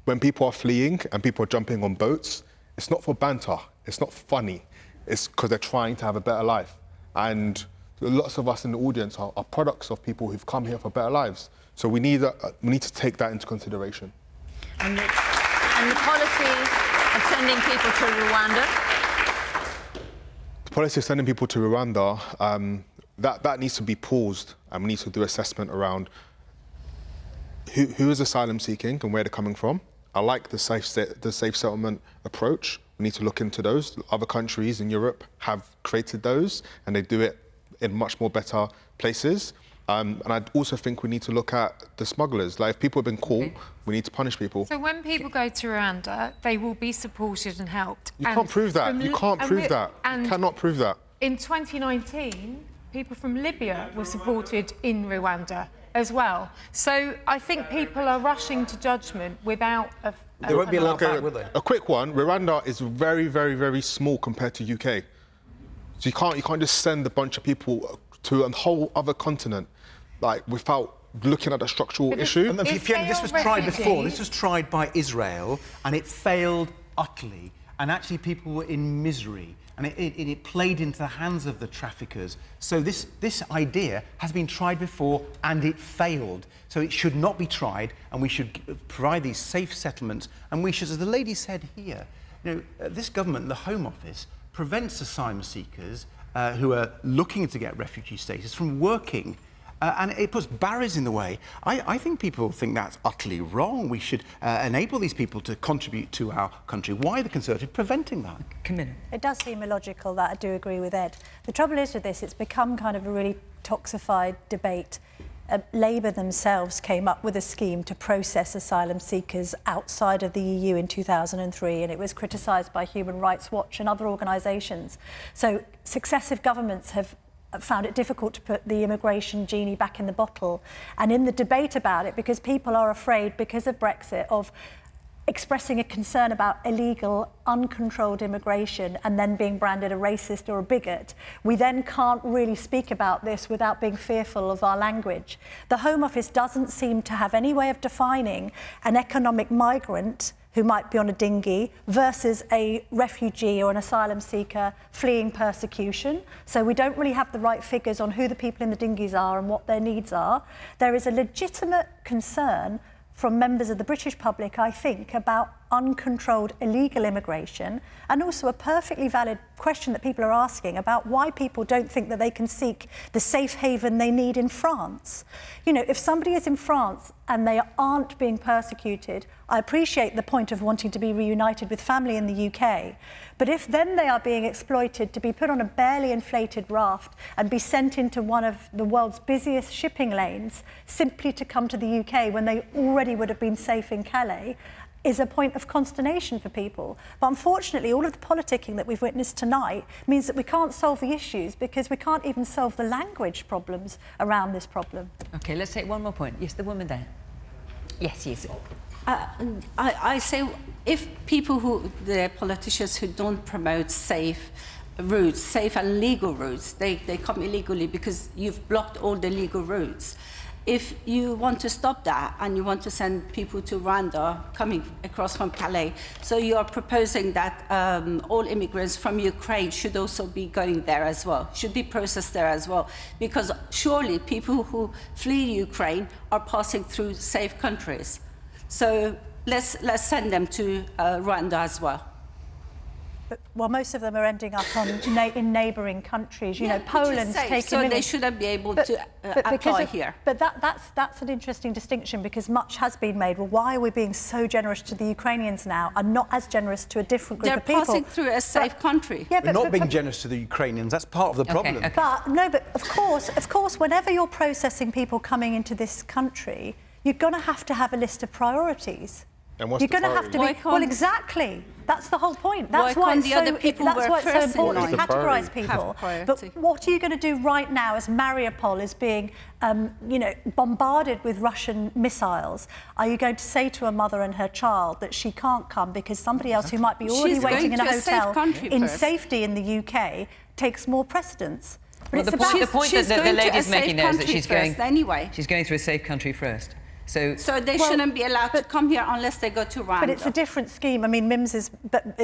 when people are fleeing and people are jumping on boats, it's not for banter, it's not funny, it's because they're trying to have a better life. And lots of us in the audience are products of people who've come here for better lives. So we need to take that into consideration. And the policy of sending people to Rwanda? The policy of sending people to Rwanda, that needs to be paused, and we need to do assessment around who is asylum seeking and where they're coming from. I like the safe settlement approach. We need to look into those. Other countries in Europe have created those, and they do it in much more better places. And I also think we need to look at the smugglers. Like, if people have been caught, we need to punish people. So when people go to Rwanda, they will be supported and helped. You can't prove that. You can't prove that. You cannot prove that. In 2019, people from Libya were supported in Rwanda as well. So I think people are rushing to judgment without There won't be a lot back, will they? A quick one. Rwanda is very, very, very small compared to UK. So you can't just send a bunch of people to a whole other continent, like, without looking at the structural issue. And Fiona, this was tried before. This was tried by Israel, and it failed utterly. And actually, people were in misery, and it played into the hands of the traffickers. So this idea has been tried before, and it failed. So it should not be tried, and we should provide these safe settlements. And we should, as the lady said here, this government, the Home Office, prevents asylum seekers who are looking to get refugee status from working. And it puts barriers in the way. I think people think that's utterly wrong. We should enable these people to contribute to our country. Why are the Conservatives preventing that? Camilla. It does seem illogical, that I do agree with Ed. The trouble is with this, it's become kind of a really toxified debate. Labour themselves came up with a scheme to process asylum seekers outside of the EU in 2003, and it was criticised by Human Rights Watch and other organisations. So successive governments have found it difficult to put the immigration genie back in the bottle. And in the debate about it, because people are afraid, because of Brexit, of expressing a concern about illegal, uncontrolled immigration and then being branded a racist or a bigot, we then can't really speak about this without being fearful of our language. The Home Office doesn't seem to have any way of defining an economic migrant who might be on a dinghy versus a refugee or an asylum seeker fleeing persecution. So we don't really have the right figures on who the people in the dinghies are and what their needs are. There is a legitimate concern from members of the British public, I think, about uncontrolled illegal immigration, and also a perfectly valid question that people are asking about why people don't think that they can seek the safe haven they need in France. You know, if somebody is in France and they aren't being persecuted, I appreciate the point of wanting to be reunited with family in the UK, but if then they are being exploited to be put on a barely inflated raft and be sent into one of the world's busiest shipping lanes simply to come to the UK when they already would have been safe in Calais, is a point of consternation for people. But unfortunately, all of the politicking that we've witnessed tonight means that we can't solve the issues because we can't even solve the language problems around this problem. OK, let's take one more point. Yes, the woman there. Yes, yes. I say, if the politicians who don't promote safe routes, safe and legal routes, they come illegally because you've blocked all the legal routes. If you want to stop that and you want to send people to Rwanda coming across from Calais, so you are proposing that all immigrants from Ukraine should also be going there as well, should be processed there as well, because surely people who flee Ukraine are passing through safe countries. So let's send them to Rwanda as well. Well, most of them are ending up in neighbouring countries. You know, Poland's taking so they shouldn't be able to apply here. But that's an interesting distinction, because much has been made. Well, why are we being so generous to the Ukrainians now and not as generous to a different group of people? They're passing through a safe country. Yeah, we're not being generous to the Ukrainians. That's part of the problem. Okay. But of course, whenever you're processing people coming into this country, you're going to have a list of priorities. And what's you're the going to have to be... Well, exactly. That's the whole point. That's why it's so important to categorise people. But what are you going to do right now as Mariupol is being, you know, bombarded with Russian missiles? Are you going to say to a mother and her child that she can't come because somebody else who might be already waiting in a hotel in safety in the UK takes more precedence? Well, the point that the lady's making there is that she's going through a safe country first. So they shouldn't be allowed to come here unless they go to Rwanda. But it's a different scheme. I mean, Mims is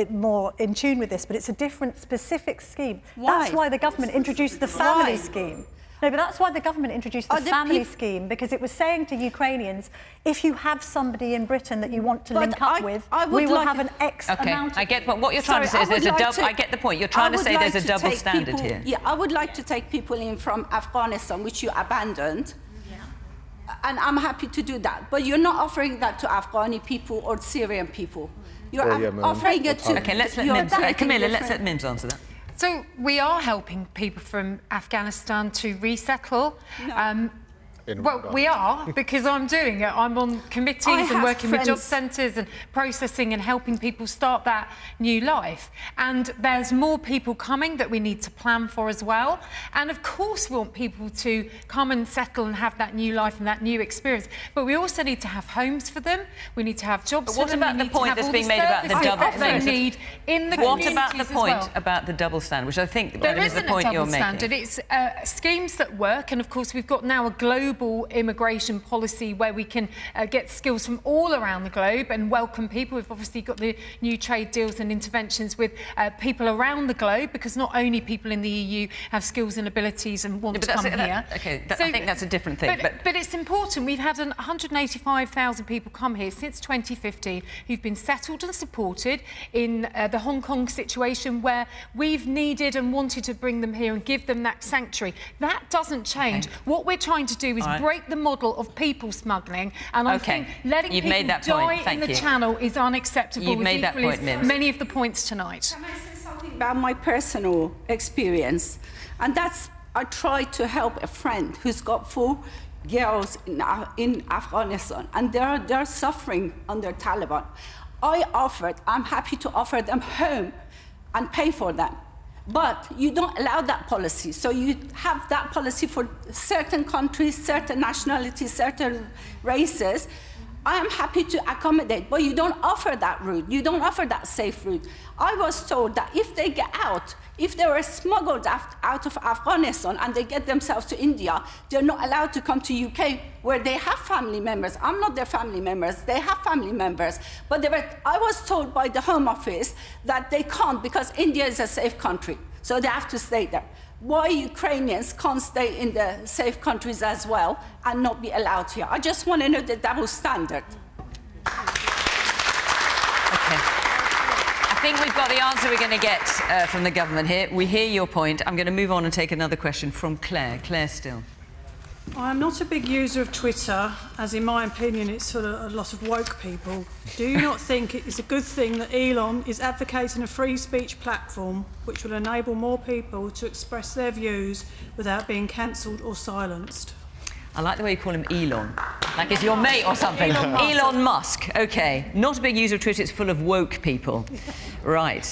more in tune with this, but it's a different, specific scheme. Why? That's why the government introduced the family scheme. No, but that's why the government introduced the family scheme, because it was saying to Ukrainians, if you have somebody in Britain that you want to link up with, we will have an X amount. I get what you're trying to say. Is there's a double. I get the point. You're trying to say there's a double standard here. Yeah, I would like to take people in from Afghanistan, which you abandoned. And I'm happy to do that. But you're not offering that to Afghani people or Syrian people. You're offering it to... OK, let's let Mims... Camilla, let's let Mims answer that. So we are helping people from Afghanistan to resettle. No. Well, we are, because I'm doing it. I'm on committees and working with job centres and processing and helping people start that new life. And there's more people coming that we need to plan for as well. And of course we want people to come and settle and have that new life and that new experience. But we also need to have homes for them. We need to have jobs for them. What about the point that's being made about the double standard? What about the point about the double standard, which I think is the point you're making? There isn't a double standard. It's schemes that work. And of course we've got now a global immigration policy where we can get skills from all around the globe and welcome people. We've obviously got the new trade deals and interventions with people around the globe, because not only people in the EU have skills and abilities and want to come here. I think that's a different thing. But it's important. We've had 185,000 people come here since 2015 who've been settled and supported in the Hong Kong situation, where we've needed and wanted to bring them here and give them that sanctuary. That doesn't change. What we're trying to do is break the model of people smuggling, and I think letting people die in the Channel is unacceptable. You've made that point, Mims. Many of the points tonight. Can I say something about my personal experience? And that's, I tried to help a friend who's got 4 girls in Afghanistan, and they're suffering under Taliban. I'm happy to offer them home and pay for them. But you don't allow that policy. So you have that policy for certain countries, certain nationalities, certain races. I am happy to accommodate, but you don't offer that route. You don't offer that safe route. I was told that if they get out, if they were smuggled out of Afghanistan and they get themselves to India, they're not allowed to come to UK, where they have family members. I'm not their family members. They have family members. But I was told by the Home Office that they can't, because India is a safe country. So they have to stay there. Why Ukrainians can't stay in the safe countries as well and not be allowed here? I just want to know the double standard. I think we've got the answer we're going to get from the government here. We hear your point. I'm going to move on and take another question from Claire. Claire Still. I'm not a big user of Twitter, as in my opinion it's sort of a lot of woke people. Do you not think it is a good thing that Elon is advocating a free speech platform which will enable more people to express their views without being cancelled or silenced? I like the way you call him Elon, like he's your mate or something. Elon Musk. OK. Not a big user of Twitter, it's full of woke people. Right.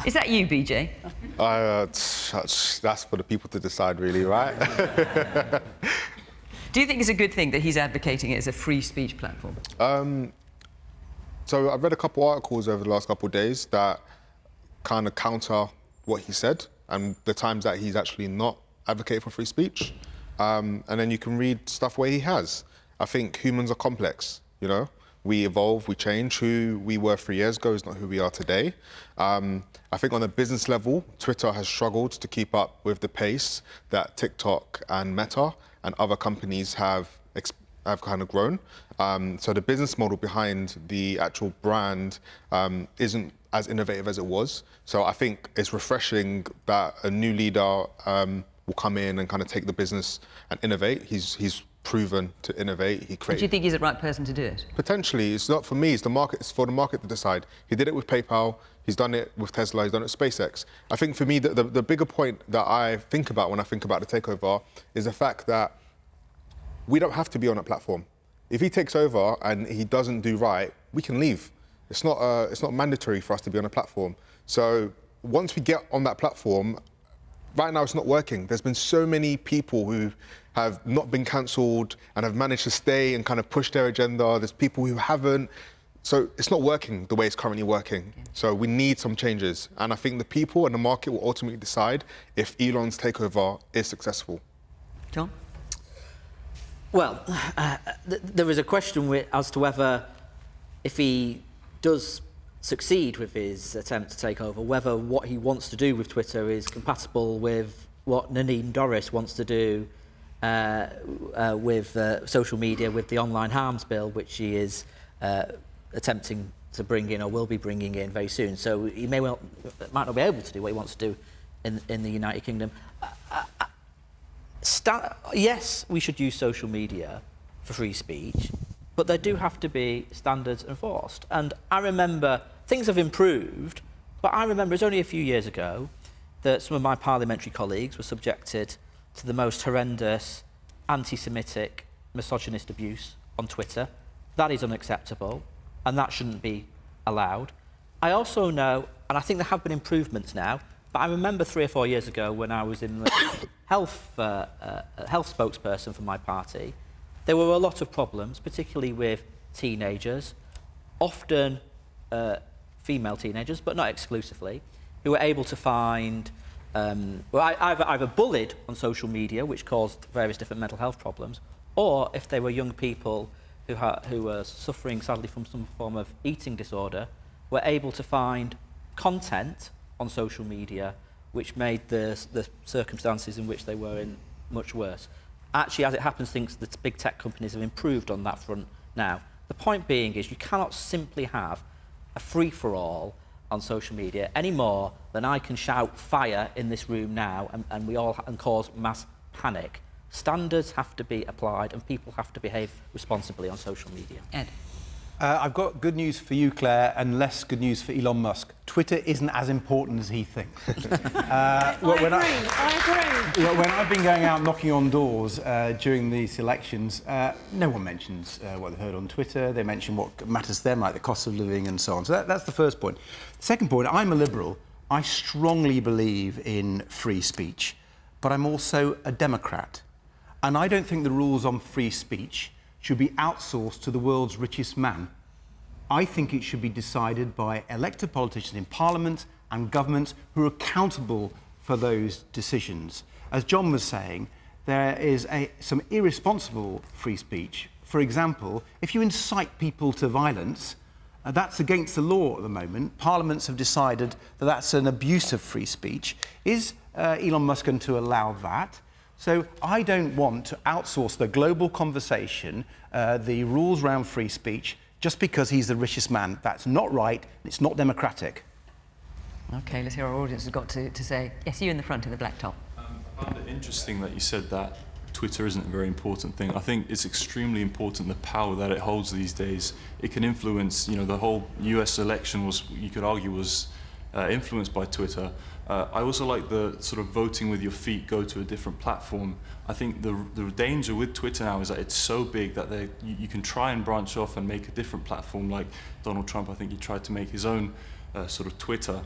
Is that you, Bejay? That's for the people to decide, really, right? Do you think it's a good thing that he's advocating it as a free speech platform? So I've read a couple articles over the last couple of days that kind of counter what he said and the times that he's actually not advocating for free speech. And then you can read stuff where he has. I think humans are complex, you know? We evolve, we change. Who we were 3 years ago is not who we are today. I think on a business level, Twitter has struggled to keep up with the pace that TikTok and Meta and other companies have kind of grown. So the business model behind the actual brand isn't as innovative as it was. So I think it's refreshing that a new leader will come in and kind of take the business and innovate. He's proven to innovate. He created. Do you think he's the right person to do it? Potentially, it's not for me. It's the market. It's for the market to decide. He did it with PayPal. He's done it with Tesla. He's done it with SpaceX. I think for me, the bigger point that I think about when I think about the takeover is the fact that we don't have to be on a platform. If he takes over and he doesn't do right, we can leave. It's not mandatory for us to be on a platform. So once we get on that platform, right now it's not working. There's been so many people who have not been cancelled and have managed to stay and kind of push their agenda. There's people who haven't. So it's not working the way it's currently working. So we need some changes. And I think the people and the market will ultimately decide if Elon's takeover is successful. John? Well, there is a question as to whether, if he does succeed with his attempt to take over, whether what he wants to do with Twitter is compatible with what Nadine Dorries wants to do with social media, with the online harms bill, which she is attempting to bring in, or will be bringing in very soon. So he might not be able to do what he wants to do in the United Kingdom. Yes, we should use social media for free speech, but there do have to be standards enforced. And I remember things have improved, but I remember it's only a few years ago that some of my parliamentary colleagues were subjected to the most horrendous anti-Semitic, misogynist abuse on Twitter. That is unacceptable, and that shouldn't be allowed. I also know, and I think there have been improvements now, but I remember 3 or 4 years ago when I was in the health spokesperson for my party, there were a lot of problems, particularly with teenagers, often female teenagers, but not exclusively, who were able to find, either bullied on social media, which caused various different mental health problems, or if they were young people who were suffering, sadly, from some form of eating disorder, were able to find content on social media which made the circumstances in which they were in much worse. Actually, as it happens, things the big tech companies have improved on that front now. The point being is you cannot simply have a free-for-all on social media any more than I can shout fire in this room now and cause mass panic. Standards have to be applied and people have to behave responsibly on social media. Ed? I've got good news for you, Claire, and less good news for Elon Musk. Twitter isn't as important as he thinks. I agree. When I've been going out knocking on doors during these elections, no one mentions what they've heard on Twitter. They mention what matters to them, like the cost of living and so on. So that's the first point. The second point, I'm a liberal. I strongly believe in free speech, but I'm also a Democrat. And I don't think the rules on free speech should be outsourced to the world's richest man. I think it should be decided by elected politicians in Parliament and government who are accountable for those decisions. As John was saying, there is some irresponsible free speech. For example, if you incite people to violence, that's against the law at the moment. Parliaments have decided that that's an abuse of free speech. Is Elon Musk going to allow that? So I don't want to outsource the global conversation, the rules around free speech, just because he's the richest man. That's not right, and it's not democratic. OK, let's hear our audience has got to say. Yes, you in the front in the black top. I found it interesting that you said that Twitter isn't a very important thing. I think it's extremely important, the power that it holds these days. It can influence, the whole US election was, you could argue, was influenced by Twitter. I also like the sort of voting with your feet, go to a different platform. I think the danger with Twitter now is that it's so big that you can try and branch off and make a different platform, like Donald Trump. I think he tried to make his own sort of Twitter.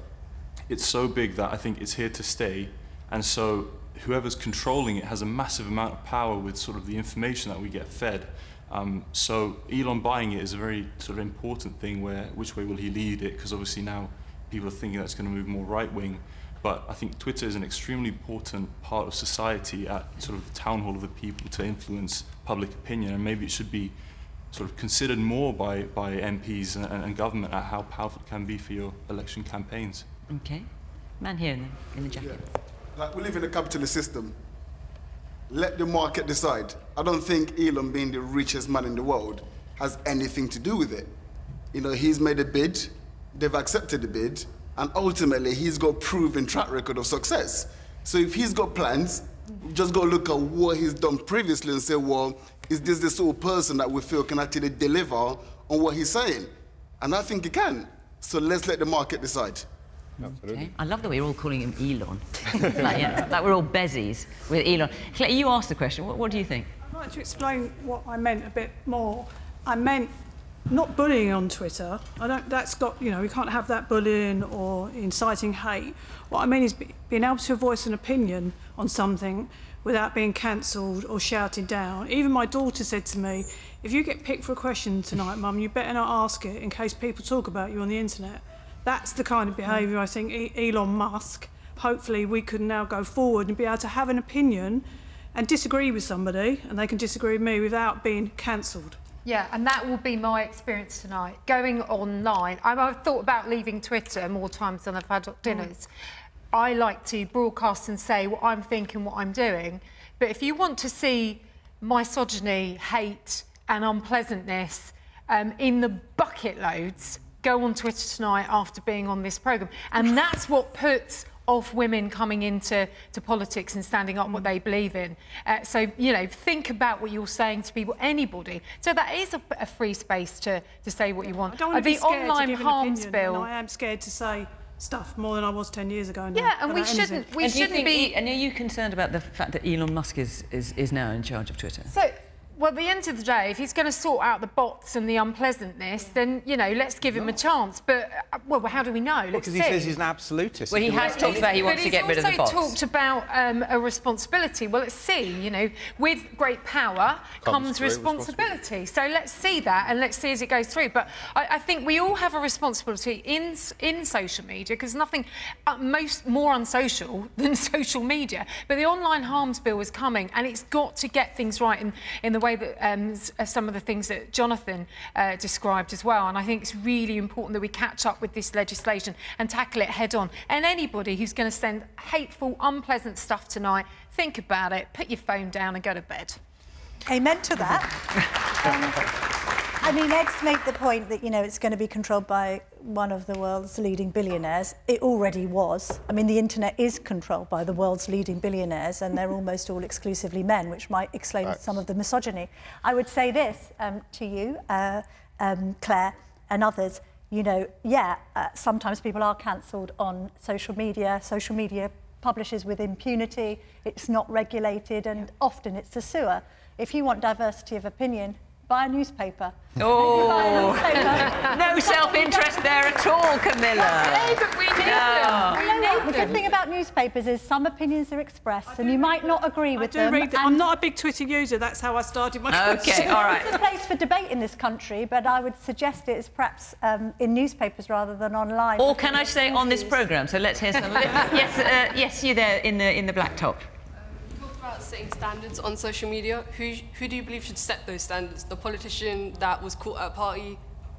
It's so big that I think it's here to stay, and so whoever's controlling it has a massive amount of power with sort of the information that we get fed. So Elon buying it is a very sort of important thing. Which way will he lead it? Because obviously now people are thinking that's going to move more right-wing. But I think Twitter is an extremely important part of society at sort of the town hall of the people to influence public opinion, and maybe it should be sort of considered more by MPs and government at how powerful it can be for your election campaigns. OK. Man here in the jacket. Yeah. Like, we live in a capitalist system. Let the market decide. I don't think Elon, being the richest man in the world, has anything to do with it. He's made a bid. they've accepted the bid, and ultimately he's got a proven track record of success. So if he's got plans, we've just got to look at what he's done previously and say, well, is this the sort of person that we feel can actually deliver on what he's saying? And I think he can. So let's let the market decide. Okay. I love that we're all calling him Elon. like we're all bezies with Elon. Claire, you asked the question. What do you think? I'd like to explain what I meant a bit more. I meant not bullying on Twitter. That's got, we can't have that bullying or inciting hate. What I mean is being able to voice an opinion on something without being cancelled or shouted down. Even my daughter said to me, if you get picked for a question tonight, Mum, you better not ask it in case people talk about you on the internet. That's the kind of behaviour I think Elon Musk, hopefully we could now go forward and be able to have an opinion and disagree with somebody, and they can disagree with me without being cancelled. Yeah, and that will be my experience tonight. Going online, I've thought about leaving Twitter more times than I've had dinners. I like to broadcast and say what I'm thinking, what I'm doing. But if you want to see misogyny, hate and unpleasantness in the bucket loads, go on Twitter tonight after being on this programme. And that's what puts off women coming into politics and standing up what they believe in. So, think about what you're saying to people, anybody. So that is a free space to say what you want. I don't want to be scared online to give harms an opinion, bill. and I am scared to say stuff more than I was 10 years ago now. Yeah, and we about anything. shouldn't be... And are you concerned about the fact that Elon Musk is now in charge of Twitter? So, well, at the end of the day, if he's going to sort out the bots and the unpleasantness, then, let's give him a chance. But, well, how do we know? Because he says he's an absolutist. Well, he has talked about he wants to get rid of the bots. But he's also talked about a responsibility. Well, let's see, with great power comes responsibility. So let's see that and let's see as it goes through. But I think we all have a responsibility in social media, because nothing more unsocial than social media. But the online harms bill is coming, and it's got to get things right in the way that some of the things that Jonathan described as well. And I think it's really important that we catch up with this legislation and tackle it head on. And anybody who's going to send hateful, unpleasant stuff tonight, think about it, put your phone down and go to bed. Amen to that. Ed's made the point that, it's going to be controlled by one of the world's leading billionaires. It already was. The internet is controlled by the world's leading billionaires, and they're almost all exclusively men, which might explain some of the misogyny. I would say this to you, Claire, and others. Sometimes people are cancelled on social media. Social media publishes with impunity. It's not regulated, and often it's a sewer. If you want diversity of opinion, buy a newspaper. Oh, no self-interest there at all, Camilla. No, but we need them. The good thing about newspapers is some opinions are expressed, and you might not agree with them. I'm not a big Twitter user. That's how I started my question. Okay, all right. There's a place for debate in this country, but I would suggest it is perhaps in newspapers rather than online. Or can I say on this programme? So let's hear some. Yes, you there in the black top. About setting standards on social media, who do you believe should set those standards? The politician that was caught at a party,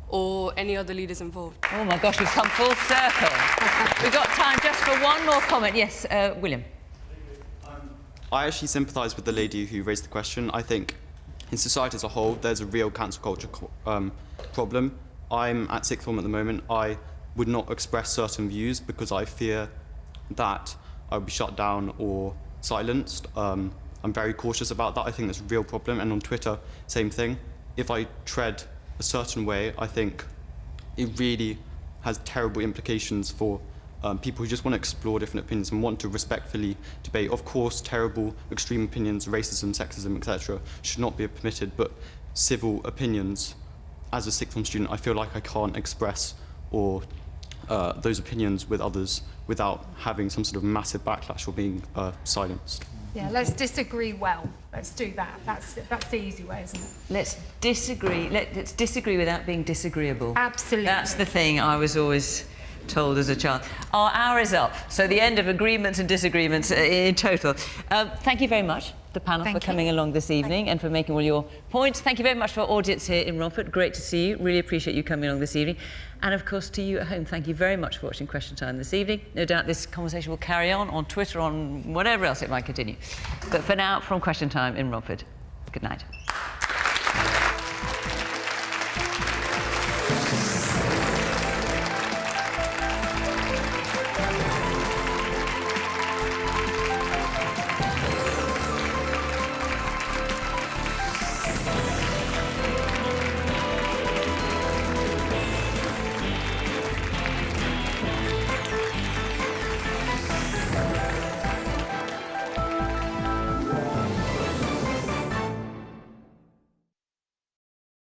or any other leaders involved? Oh my gosh, we've come full circle. We've got time just for one more comment. Yes, William. I actually sympathise with the lady who raised the question. I think in society as a whole, there's a real cancel culture problem. I'm at sixth form at the moment. I would not express certain views because I fear that I would be shut down or silenced. I'm very cautious about that. I think that's a real problem. And on Twitter, same thing. If I tread a certain way, I think it really has terrible implications for people who just want to explore different opinions and want to respectfully debate. Of course, terrible, extreme opinions, racism, sexism, etc., should not be permitted, but civil opinions, as a sixth form student, I feel like I can't express or those opinions with others without having some sort of massive backlash or being silenced. Yeah, let's disagree well. Let's do that. That's the easy way, isn't it? Let's disagree. Let's disagree without being disagreeable. Absolutely. That's the thing I was always told as a child. Our hour is up, so the end of agreements and disagreements in total. Thank you very much, the panel, for coming along this evening and for making all your points. Thank you very much for our audience here in Romford. Great to see you. Really appreciate you coming along this evening. And of course, to you at home, thank you very much for watching Question Time this evening. No doubt this conversation will carry on Twitter, on whatever else it might continue. But for now, from Question Time in Romford, good night.